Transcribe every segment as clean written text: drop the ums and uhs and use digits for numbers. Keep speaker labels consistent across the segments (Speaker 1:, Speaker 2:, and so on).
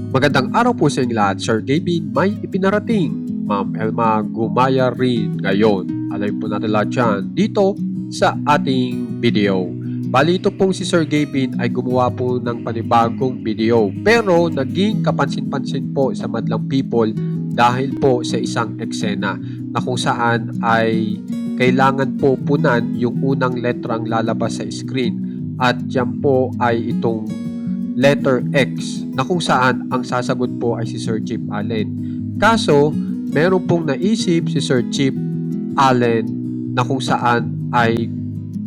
Speaker 1: Magandang araw po sa inyo lahat, Sir Gavin. May ipinarating, Ma'am Elma gumaya rin ngayon. Alam po natin lahat yan dito sa ating video. Bali ito pong si Sir Gavin ay gumawa po ng panibagong video. Pero naging kapansin-pansin po sa madlang people dahil po sa isang eksena na kung saan ay kailangan po punan yung unang letrang lalabas sa screen. At yan po ay itong letter X na kung saan ang sasagot po ay si Sir Chip Allen. Kaso, meron pong naisip si Sir Chip Allen na kung saan ay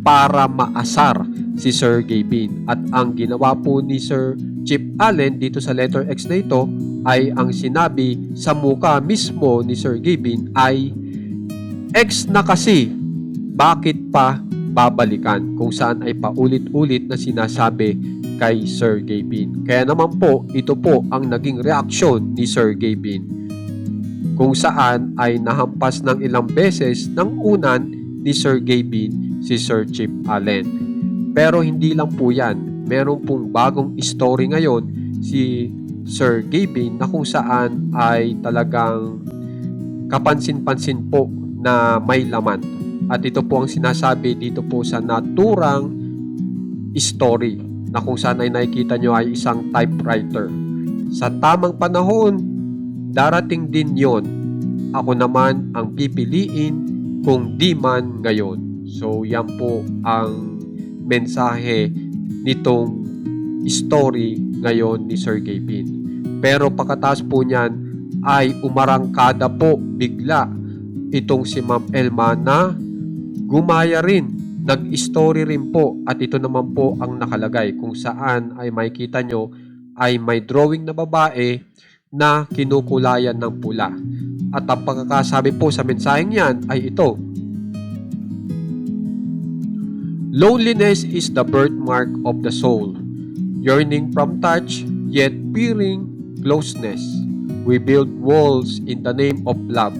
Speaker 1: para maasar si Sir Gavin. At ang ginawa po ni Sir Chip Allen dito sa letter X na ito ay ang sinabi sa muka mismo ni Sir Gavin ay X na kasi, bakit pa babalikan? Kung saan ay paulit-ulit na sinasabi kay Sir Gavin. Kaya naman po, ito po ang naging reaksyon ni Sir Gavin. Kung saan ay nahampas ng ilang beses ng unan ni Sir Gavin si Sir Chip Allen. Pero hindi lang po yan. Meron pong bagong story ngayon si Sir Gavin na kung saan ay talagang kapansin-pansin po na may laman. At ito po ang sinasabi dito po sa naturang story na kung saan ay nakikita nyo ay isang typewriter. Sa tamang panahon, darating din yon. Ako naman ang pipiliin kung di man ngayon. So yan po ang mensahe nitong story ngayon ni Sir Gavin. Pero pagkatapos po niyan ay umarangkada po bigla itong si Ma'am Elma na gumaya rin. Nag-story rin po at ito naman po ang nakalagay kung saan ay makikita nyo ay may drawing na babae na kinukulayan ng pula. At ang pagkakasabi po sa mensaheng yan ay ito. Loneliness is the birthmark of the soul. Yearning from touch, yet fearing closeness. We build walls in the name of love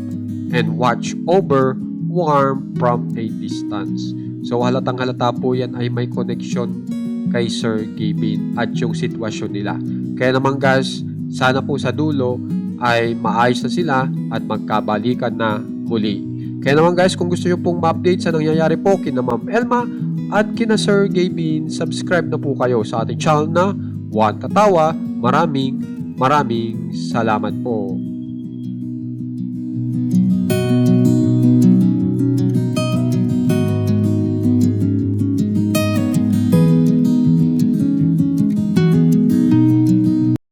Speaker 1: and watch over warm from a distance. So halatang halata po yan ay may connection kay Sir Gavin at yung sitwasyon nila. Kaya naman guys, sana po sa dulo ay maayos na sila at magkabalikan na muli. Kaya naman guys, kung gusto nyo pong ma-update sa nangyayari po kina Ma'am Elma at kina Sir Gavin, subscribe na po kayo sa ating channel na One Katawa. Maraming salamat po.